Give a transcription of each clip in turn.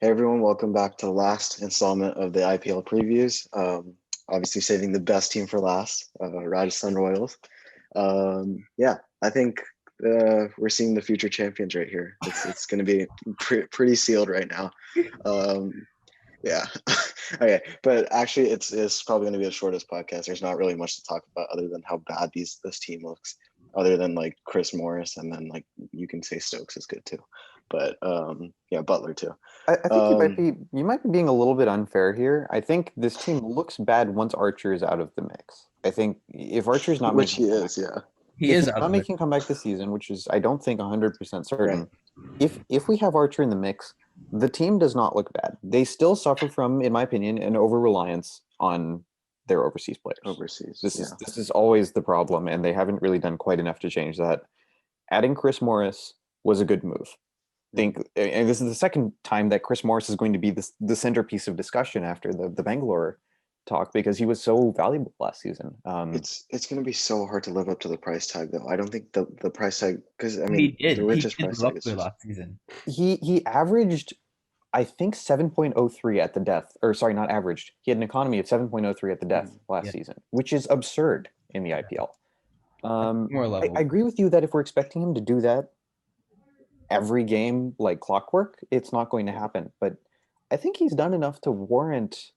Hey everyone, welcome back to the last installment of the IPL previews. Obviously saving the best team for last, Rajasthan Royals. Yeah, I think we're seeing the future champions right here. It's going to be pretty sealed right now. Um, yeah. Okay, but actually, it's probably going to be the shortest podcast. There's not really much to talk about other than how bad this team looks. Other than like Chris Morris, and then like you can say Stokes is good too, but yeah, Butler too. I think Um, you might be being a little bit unfair here. I think this team looks bad once Archer is out of the mix. I think if Archer's not which making he a comeback, is, yeah. He if is he's out not of it. making a comeback this season, which is I don't think 100% Right. certain, if we have Archer in the mix, the team does not look bad. They still suffer from, in my opinion, an over reliance on their overseas players. Overseas, This is yeah. this is always the problem, and they haven't really done quite enough to change that. Adding Chris Morris was a good move. Think, and this is the second time that Chris Morris is going to be the centerpiece of discussion after the Bangalore talk because he was so valuable last season. It's going to be so hard to live up to the price tag, though. I don't think the price tag, because I He mean, the did. He richest did price live tag up is to it just last season. He averaged, I think, 7.03 at the death, or sorry, not averaged. He had an economy of 7.03 at the death last Yeah, season, which is absurd in the IPL. more I level. agree with you that if we're expecting him to do that every game like clockwork, it's not going to happen. But I think he's done enough to warrant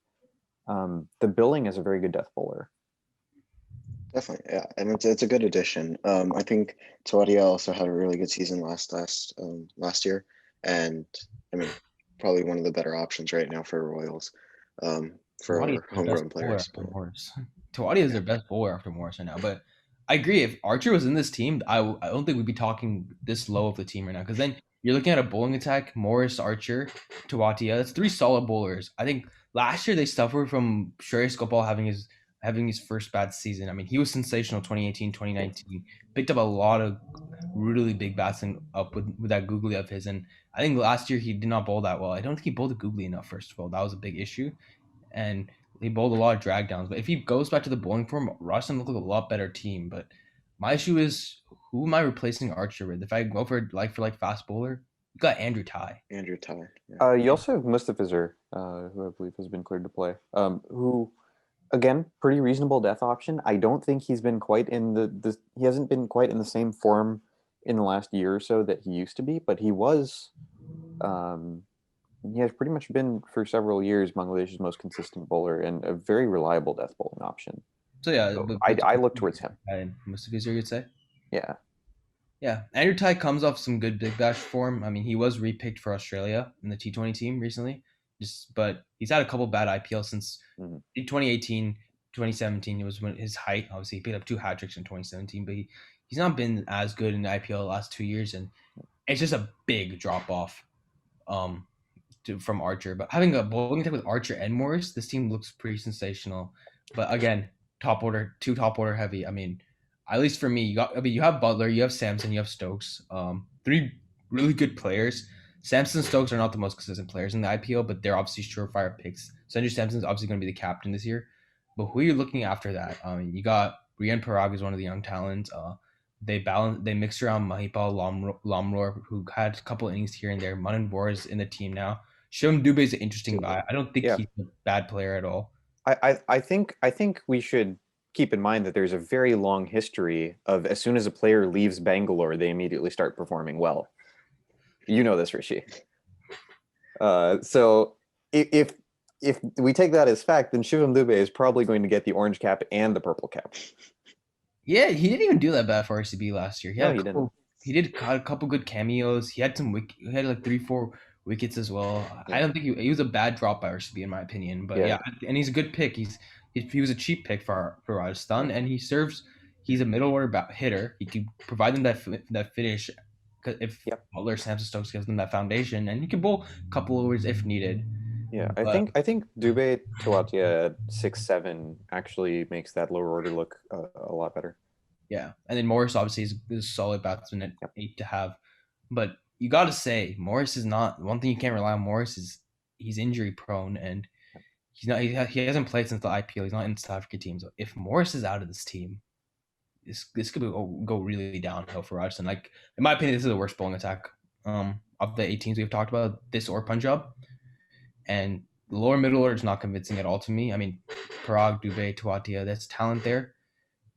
the billing as a very good death bowler. definitely, yeah, and it's a good addition. I think Tawadia also had a really good season last year, and I mean, probably one of the better options right now for Royals, Tawadi is for their best homegrown bowler players. after But Morris. Tawadi is yeah, their best bowler after Morris right now. But I agree. If Archer was in this team, I don't think we'd be talking this low of the team right now. Because then you're looking at a bowling attack: Morris, Archer, Tawatia. That's three solid bowlers. I think last year they suffered from Shreyas Gopal having his first bad season. I mean, he was sensational 2018, 2019. Picked up a lot of really big bats and up with that googly of his. And I think last year he did not bowl that well. I don't think he bowled a googly enough. First of all, that was a big issue, and he bowled a lot of drag downs. But if he goes back to the bowling form, Rajasthan look like a lot better team. But my issue is who am I replacing Archer with? If I go for like fast bowler, you got Andrew Ty. Andrew Ty, yeah. You also have Mustafizer, who I believe has been cleared to play. Who, again, pretty reasonable death option. I don't think he's been quite in the he hasn't been quite in the same form in the last year or so that he used to be, but he was. Um, he has pretty much been for several years Bangladesh's most consistent bowler and a very reliable death bowling option. So yeah, So but I look towards him. and Mustafiz, you'd say. Yeah, Yeah, Andrew Ty comes off some good Big Bash form. I mean, he was repicked for Australia in the T20 team recently. But he's had a couple bad IPL since Mhm. 2018, 2017. It was when his height. Obviously, he picked up two hat tricks in 2017, but he's not been as good in the IPL the last 2 years, and it's just a big drop off um, from Archer. But having a bowling attack with Archer and Morris, this team looks pretty sensational. But again, top order heavy. I mean, at least for me, you have Butler, you have Samson, you have Stokes. Three really good players. Samson and Stokes are not the most consistent players in the IPL, but they're obviously surefire picks. Sanju Samson's obviously going to be the captain this year. But who are you looking after that? You got Rian Parag is one of the young talents. They mixed around Mahipal Lomror, who had a couple innings here and there. Manan Vor is in the team now. Shivam Dubé is an interesting So, buy. I don't think yeah. he's a bad player at all. I think we should keep in mind that there's a very long history of as soon as a player leaves Bangalore, they immediately start performing well. You know this, Rishi. So if if we take that as fact, then Shivam Dubé is probably going to get the orange cap and the purple cap. Yeah, he didn't even do that bad for RCB last year. No, he didn't. He did a couple good cameos. He had he had like 3, 4 wickets as well. I Yeah, don't think he was a bad drop by RCB in my opinion. But yeah, yeah, and he's a good pick. He was a cheap pick for Rajasthan, and he serves. He's a middle order hitter. He can provide them that finish. 'Cause if yep, Butler, Samson Stokes gives them that foundation, and he can bowl a couple overs if needed. yeah. But I think Dubé Tawatia at 6'7" actually makes that lower order look a lot better. yeah, and then Morris obviously is a solid batsman at Yep. 8 to have, but you got to say Morris is not one thing you can't rely on. Morris is he's injury prone and he hasn't played since the IPL. He's not in South Africa team. So if Morris is out of this team, this could go really downhill for Rajasthan. Like in my opinion, this is the worst bowling attack of the 8 teams we've talked about. This or Punjab. And the lower middle order is not convincing at all to me. I mean, Parag, Dubé, Tuatia, that's talent there.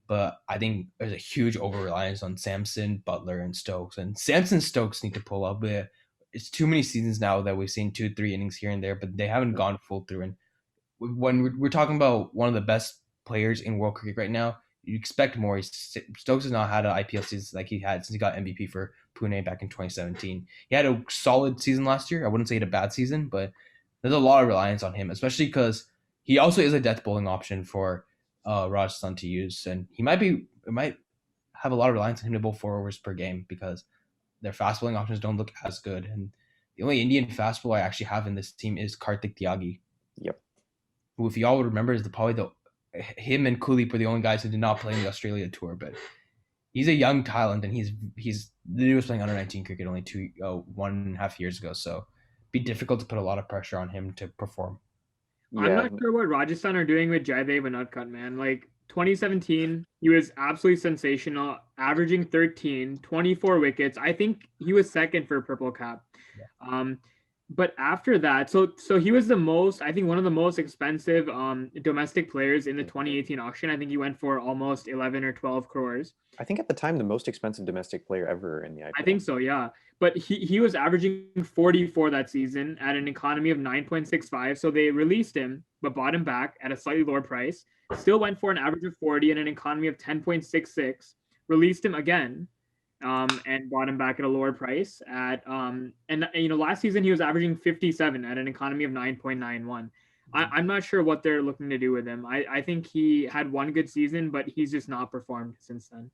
But I think there's a huge over reliance on Samson, Butler, and Stokes. And Samson Stokes need to pull up. It's too many seasons now that we've seen 2-3 innings here and there, but they haven't gone full through. And when we're talking about one of the best players in world cricket right now, you expect more. Stokes has not had an IPL season like he had since he got MVP for Pune back in 2017. He had a solid season last year. I wouldn't say he had a bad season, but there's a lot of reliance on him, especially because he also is a death bowling option for Rajasthan to use, and he might have a lot of reliance on him to bowl 4 overs per game because their fast bowling options don't look as good. And the only Indian fast bowler I actually have in this team is Karthik Tyagi. Yep. Who, if y'all would remember, is him and Kuldeep were the only guys who did not play in the Australia tour. But he's a young talent, and he was playing under 19 cricket only 1.5 years ago. So it'd be difficult to put a lot of pressure on him to perform. Yeah. I'm not sure what Rajasthan are doing with Jaidev Unadkat, man. Like 2017, he was absolutely sensational, averaging 13, 24 wickets. I think he was second for Purple Cap. Yeah. But after that, so he was I think one of the most expensive domestic players in the 2018 auction. I think he went for almost 11 or 12 crores. I think at the time the most expensive domestic player ever in the IPL. I think so, yeah. But he was averaging 44 that season at an economy of 9.65. So they released him, but bought him back at a slightly lower price. Still went for an average of 40 and an economy of 10.66. Released him again. And bought him back at a lower price last season he was averaging 57 at an economy of 9.91. I'm not sure what they're looking to do with him. I think he had one good season, but he's just not performed since then.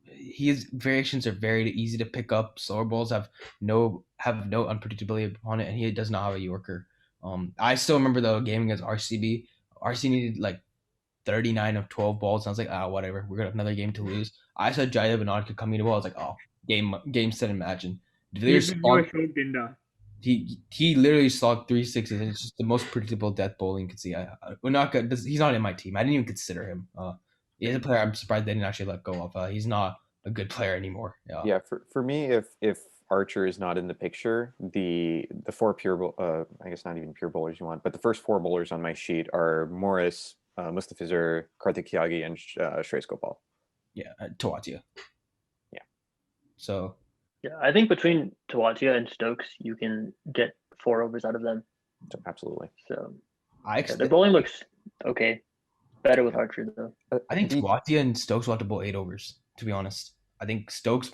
His variations are very easy to pick up. Slower balls have no unpredictability upon it, and he does not have a Yorker. I still remember the game against RCB. RC needed like 39 of 12 balls. And I was like, whatever. We're gonna have another game to lose. I saw Jaidev Unadkat coming to ball. I was like, game set and match. And he literally slogged 3 sixes, and it's just the most predictable death bowling you can see. Unadkat, he's not in my team. I didn't even consider him. He's a player I'm surprised they didn't actually let go of. He's not a good player anymore. Yeah, for me, if Archer is not in the picture, the 4 pure, I guess not even pure bowlers you want, but the first 4 bowlers on my sheet are Morris, Mustafizur, Karthik Tyagi, and Shreyas Gopal. Yeah, Tawatia. Yeah. So. Yeah, I think between Tawatia and Stokes, you can get 4 overs out of them. Absolutely. So their bowling looks okay. Better with Archer, though. I think Tawatia and Stokes will have to bowl 8 overs, to be honest. I think Stokes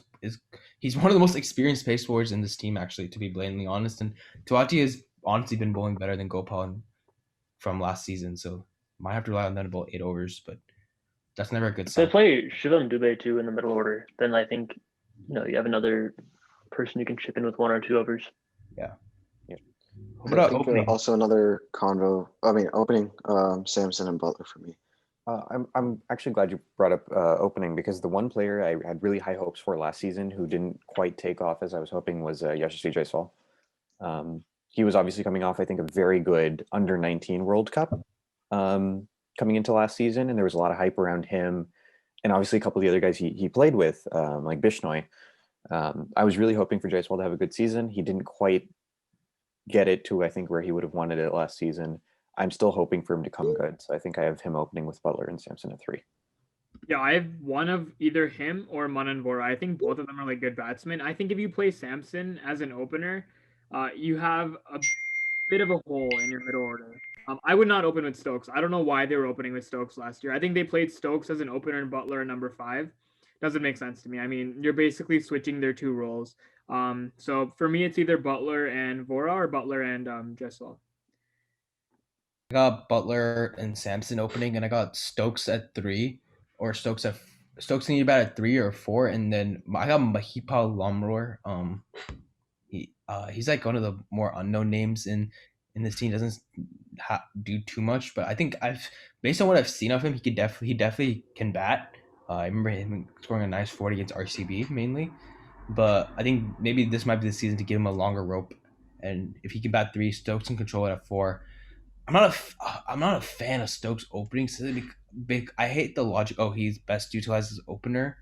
he's one of the most experienced pace bowlers in this team, actually, to be blatantly honest. And Tawatia has honestly been bowling better than Gopal from last season, so might have to rely on them to bowl 8 overs, but that's never a good sign. If they play Shivam Dubé too in the middle order, then I think you have another person you can chip in with 1 or 2 overs. Yeah. What about opening? Also another opening Samson and Butler for me. I'm actually glad you brought up opening, because the one player I had really high hopes for last season who didn't quite take off as I was hoping was Yashasvi Jaiswal. He was obviously coming off, I think, a very good under-19 World Cup coming into last season, and there was a lot of hype around him, and obviously a couple of the other guys he played with, like Bishnoi. I was really hoping for Jaiswal to have a good season. He didn't quite get it to, I think, where he would have wanted it last season. I'm still hoping for him to come good, so I think I have him opening with Butler and Samson at 3. Yeah, I have one of either him or Manan Vora. I think both of them are like good batsmen. I think if you play Samson as an opener, you have a bit of a hole in your middle order. I would not open with Stokes. I don't know why they were opening with Stokes last year. I think they played Stokes as an opener and Butler at number 5. Doesn't make sense to me. I mean, you're basically switching their 2 roles. So for me, it's either Butler and Vora or Butler and Jaiswal. I got Butler and Samson opening, and I got Stokes at 3, or Stokes need about at 3 or 4, and then I got Mahipal Lamror. He's like one of the more unknown names in this team. Doesn't do too much, but I think based on what I've seen of him, he definitely can bat. I remember him scoring a nice 40 against RCB mainly, but I think maybe this might be the season to give him a longer rope, and if he can bat 3, Stokes can control it at 4. I'm not a fan of Stokes opening. So I hate the logic. Oh, he's best utilized as opener,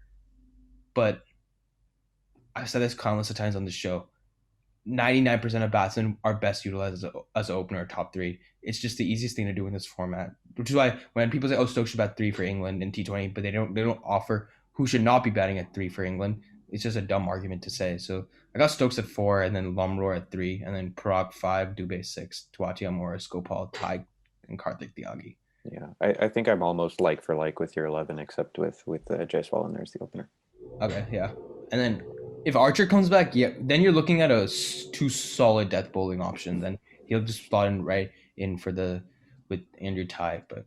but I've said this countless of times on the show. 99% of batsmen are best utilized as an opener or top three. It's just the easiest thing to do in this format, which is why when people say, "Oh, Stokes should bat three for England in T20," but they don't offer who should not be batting at three for England. It's just a dumb argument to say. So I got Stokes at 4, and then Lomror at 3, and then Parag 5, Dubé 6, Tuatia Morris, Gopal, Tig, and Karthik Tyagi. Yeah, I think I'm almost like for like with your 11, except with Jaiswal, and there's the opener. Okay, yeah. And then if Archer comes back, yeah, then you're looking at a 2 solid death bowling options, and he'll just slot in right in with Andrew Ty. But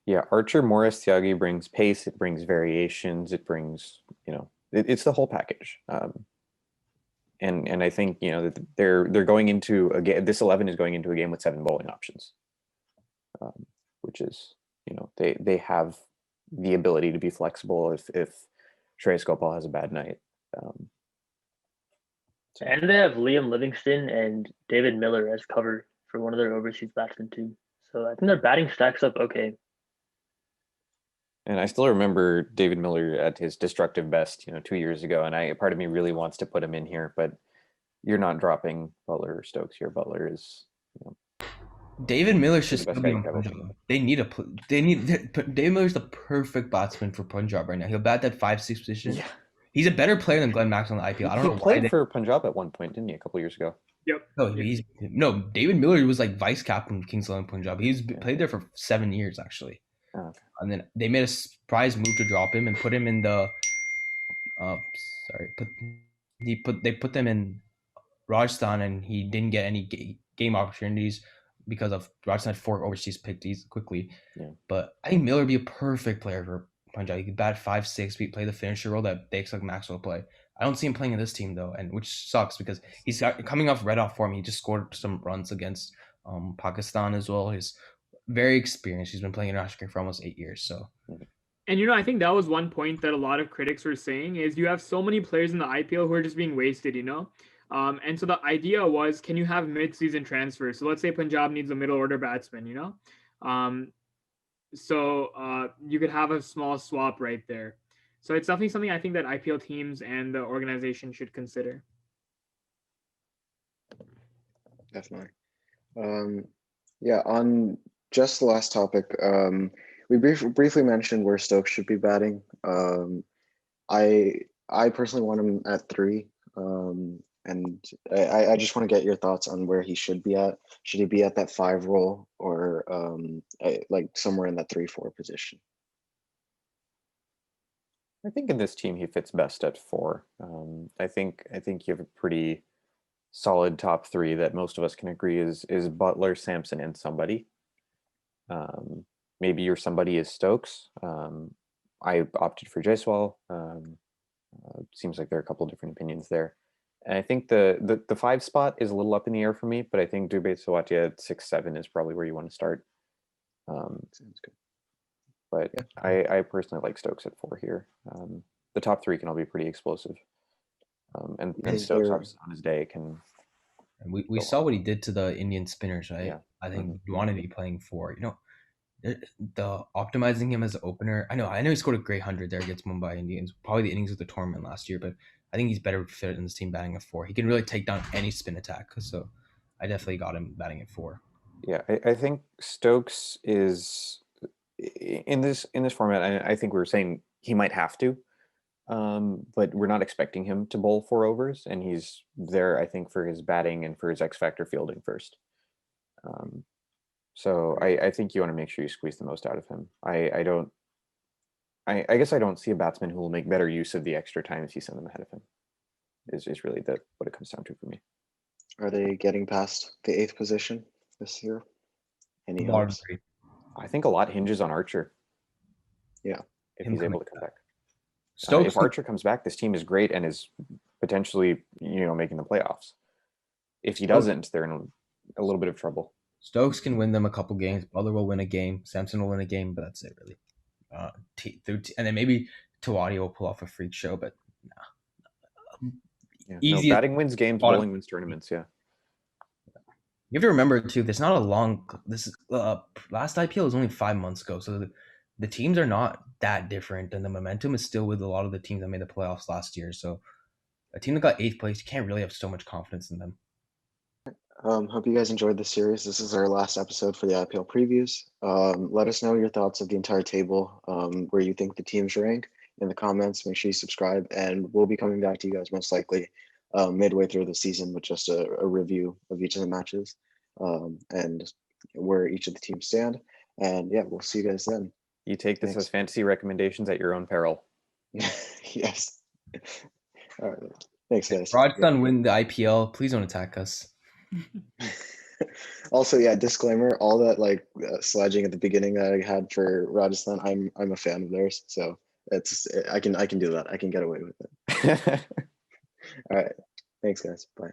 yeah, Archer, Morris, Tyagi brings pace. It brings variations. It brings it's the whole package. And I think that they're going into a game. This 11 is going into a game with 7 bowling options, which is they have the ability to be flexible if Shreyas Gopal has a bad night. And they have Liam Livingston and David Miller as cover for one of their overseas batsmen too. So I think their batting stacks up okay. And I still remember David Miller at his destructive best, 2 years ago. And part of me really wants to put him in here, but you're not dropping Butler or Stokes here. Butler is, David Miller should the best still be guy in to have Punjab. David Miller's the perfect batsman for Punjab right now. He'll bat that 5-6 position. Yeah. He's a better player than Glenn Maxwell in the IPL. I don't know He played why for Punjab at one point, didn't he? A couple years ago. Yep. No, David Miller was like vice captain of Kings XI Punjab. He's played there for 7 years actually. Oh, okay. And then they made a surprise move to drop him and put him in the they put them in Rajasthan, and he didn't get any game opportunities because of Rajasthan had 4 overseas picks quickly. Yeah. But I think Miller would be a perfect player for Punjab. He could bat 5-6, play the finisher role that they expect Maxwell to play. I don't see him playing in this team though, and which sucks because he's coming off red off form. He just scored some runs against Pakistan as well. He's very experienced. He's been playing international cricket for almost 8 years. So, and I think that was one point that a lot of critics were saying is you have so many players in the IPL who are just being wasted. And so the idea was, can you have mid-season transfers? So let's say Punjab needs a middle order batsman. So you could have a small swap right there. So it's definitely something I think that IPL teams and the organization should consider. Definitely. Yeah, on just the last topic, we briefly mentioned where Stokes should be batting. I personally want him at 3, and I just want to get your thoughts on where he should be at. Should he be at that 5 role or like somewhere in that 3-4 position? I think in this team he fits best at 4. I think you have a pretty solid top 3 that most of us can agree is Butler, Sampson, and somebody. Maybe your somebody is Stokes. I opted for Jaiswal. Seems like there are a couple of different opinions there. And I think the 5 spot is a little up in the air for me, but I think Dubé Sawatia at 6-7 is probably where you want to start. Sounds good. But yeah. I personally like Stokes at 4 here. The top 3 can all be pretty explosive. And Stokes obviously on his day can. And we saw what he did to the Indian spinners, right? Yeah. I think you want to be playing 4. The optimizing him as an opener. I know he scored a great 100 there against Mumbai Indians. Probably the innings of the tournament last year, but I think he's better fit in this team batting at 4. He can really take down any spin attack. So I definitely got him batting at 4. Yeah, I think Stokes is in this format. I think we were saying he might have to, but we're not expecting him to bowl 4 overs, and he's there, I think, for his batting and for his X factor fielding first. So I think you want to make sure you squeeze the most out of him. I guess I don't see a batsman who will make better use of the extra time if you send them ahead of him. Is really what it comes down to for me. Are they getting past the 8th position this year? Any Bottom hopes? 3. I think a lot hinges on Archer. Yeah, if Him he's able coming to come back. Stokes, if Archer comes back, this team is great and is potentially making the playoffs. If he doesn't, they're in a little bit of trouble. Stokes can win them a couple games. Butler will win a game. Sampson will win a game, but that's it really. And then maybe Tawadi will pull off a freak show, but nah. Yeah, batting wins games, bowling wins tournaments. Yeah. You have to remember too. There's not a long. This is last IPL was only 5 months ago, so the teams are not that different, and the momentum is still with a lot of the teams that made the playoffs last year. So a team that got 8th place, you can't really have so much confidence in them. Hope you guys enjoyed this series. This is our last episode for the IPL previews. Let us know your thoughts of the entire table, where you think the teams rank in the comments. Make sure you subscribe, and we'll be coming back to you guys most likely midway through the season with just a review of each of the matches and where each of the teams stand. And yeah, we'll see you guys then. You take this Thanks. as fantasy recommendations at your own peril. Yes. All right. Thanks, guys. Rajasthan win the IPL. Please don't attack us. Also, yeah, disclaimer, all that like sledging at the beginning that I had for Rajasthan, I'm a fan of theirs, so I can do that. I can get away with it. All right. Thanks, guys. Bye.